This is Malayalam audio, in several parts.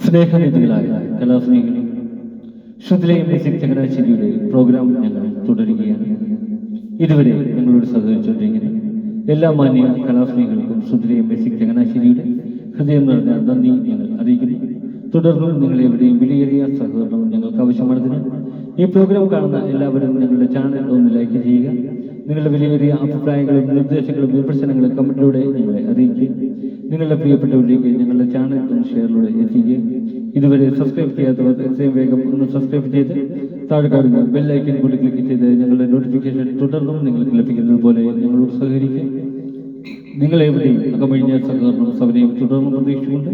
സ്നേഹനിധികളായ കലാസ്നേഹികളെ, ശ്രുതിലയം മ്യൂസിക് ചങ്ങനാശ്ശേരിയുടെ പ്രോഗ്രാം ഞങ്ങൾ തുടരുകയാണ്. ഇതുവരെ ഞങ്ങളോട് സഹകരിച്ചുകൊണ്ടിരിക്കുന്ന എല്ലാ മാന്യ കലാസ്നേഹികൾക്കും ശ്രുതിലയം മ്യൂസിക് ചങ്ങനാശ്ശേരിയുടെ ഹൃദയം നിറഞ്ഞ നന്ദി ഞങ്ങൾ അറിയിക്കുന്നു. തുടർന്നും നിങ്ങൾ എവിടെയും വിലയേറിയ സഹകരണം ഞങ്ങൾക്ക് ആവശ്യമാണതിന് ഈ പ്രോഗ്രാം കാണുന്ന എല്ലാവരും ഞങ്ങളുടെ ചാനൽ ഒന്ന് ലൈക്ക് ചെയ്യുക. നിങ്ങളുടെ വിലയേറിയ അഭിപ്രായങ്ങളും നിർദ്ദേശങ്ങളും വിമർശനങ്ങളും കമന്റിലൂടെ ഞങ്ങളെ അറിയിക്കുക. നിങ്ങളുടെ പ്രിയപ്പെട്ടവരിലേക്ക് ഞങ്ങളുടെ ചാനൽ ഒന്ന് ഷെയറിലൂടെ എത്തിക്കുക. ഇതുവരെ സബ്സ്ക്രൈബ് ചെയ്യാത്തവർ എത്രയും വേഗം ഒന്ന് സബ്സ്ക്രൈബ് ചെയ്ത് താഴെ കാണുന്ന ബെല്ലൈക്കൻ കൂടി ക്ലിക്ക് ചെയ്ത് ഞങ്ങളുടെ നോട്ടിഫിക്കേഷൻ തുടർന്നും നിങ്ങൾക്ക് ലഭിക്കുന്നത് പോലെ ഞങ്ങളോട് സഹകരിക്കുക. നിങ്ങളെവിടെയും അകമഴിഞ്ഞ സഹകരണം സൗകര്യം തുടർന്നും പ്രതീക്ഷിച്ചുകൊണ്ട്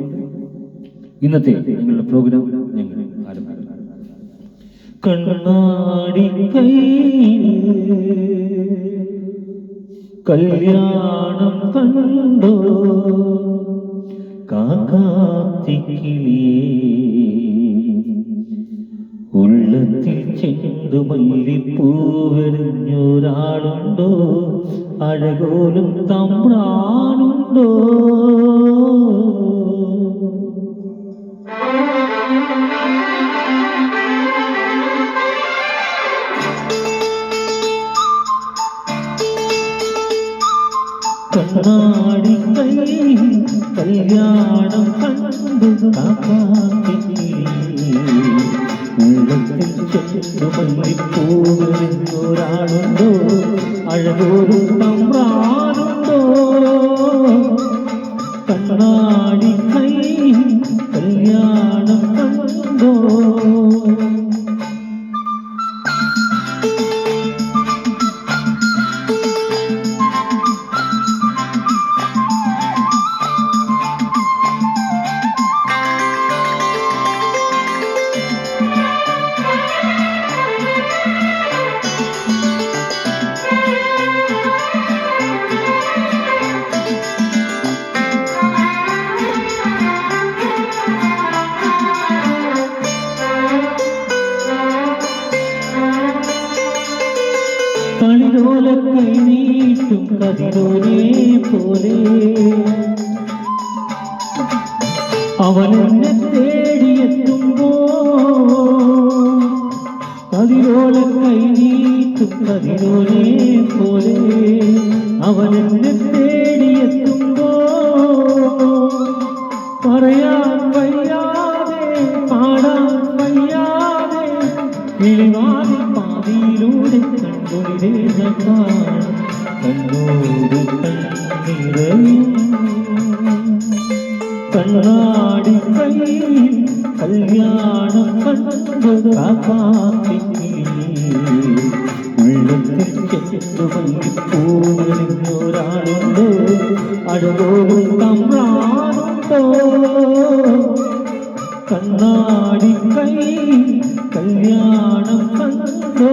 ഇന്നത്തെ ഞങ്ങളുടെ പ്രോഗ്രാം ഞങ്ങൾ ആരംഭിക്കുന്നു. കണ്ണാടി കല്യാണം കണ്ടോ കാക്കാത്തിക്കിളിയേ, ഉള്ളത്തിൽ ചെണ്ടുമല്ലിപ്പൂവെറിഞ്ഞൊരാളുണ്ടോ, അഴകോലും തമ്പ്രാനുണ്ടോ. കണ്ണാടി കല്യാണം കണ്ടു ഉള്ളത്തിൽ ചെണ്ടുമല്ലിപ്പൂവെറിഞ്ഞൊരാളുണ്ടോ, അഴകോലും തമ്പ്രാനുണ്ടോ. കണ്ണാടി കല്യാണം കണ്ടോ. കളിലോല കൈനീട്ടും കതിരോനെ പോലെ അവനെന്നെ തേടിയെത്തുമ്പോ, കതിരോല കൈനീട്ടും കതിരോനെ പോലെ അവനെന്നെ തേടിയെത്തുമ്പോ, പറയാൻ വയ്യാതെ പാടാൻ വയ്യാതെ കിളിവാതിൽ പാതിയിലൂടെ കണ്ണോട് കണ്ണിറയും. കണ്ണാടി കല്യാണം കണ്ടത് ഉള്ളത്തിൽ ചെണ്ടുമല്ലിപ്പൂവെറിഞ്ഞൊരാളുണ്ടോ, അഴകോലും തമ്പ്രാനുണ്ടോ. കണ്ണാടി കല്യാണം കണ്ടോ.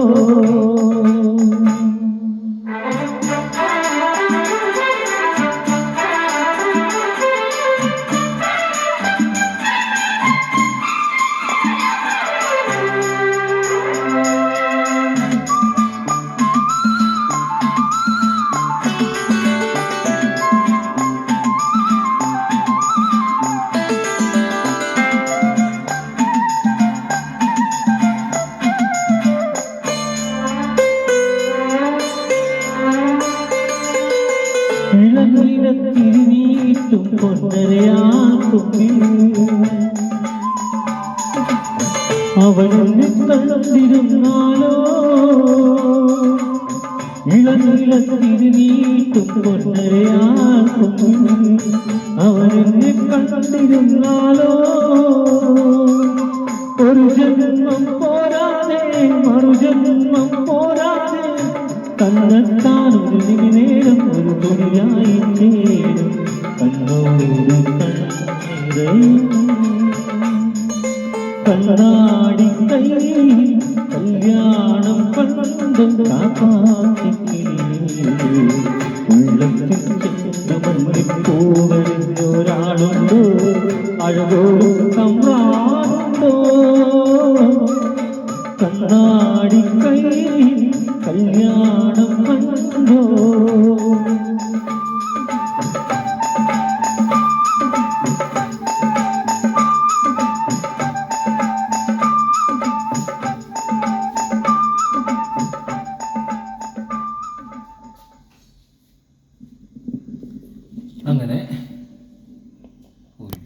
ഇളനീരത്തിരിനീട്ടും പൊന്നരയാക്കുമ്പിൽ അവനെന്നെ കണ്ടിരുന്നാലോ, ഇളനീരത്തിരിനീട്ടും പൊന്നരയാക്കുമ്പിൽ അവനെന്നെ കണ്ടിരുന്നാലോ. ഒരു ജന്മം പോരാതെ മറുജന്മം പോരാതെ കണ്ടെത്താനൊരു നേരം ഒരു തുണിയായി ചേരും. കണ്ണോട് കണ്ണിറയും. കണ്ണാടി കല്യാണം കണ്ടു ഉള്ളത്തിൽ ചെണ്ടുമല്ലിപ്പൂവെറിഞ്ഞൊരാളുണ്ടോ, അഴകോലും തമ്പ്രാനുണ്ടോ. കണ്ണാടി കല്യാണം കണ്ടോ. അങ്ങനെ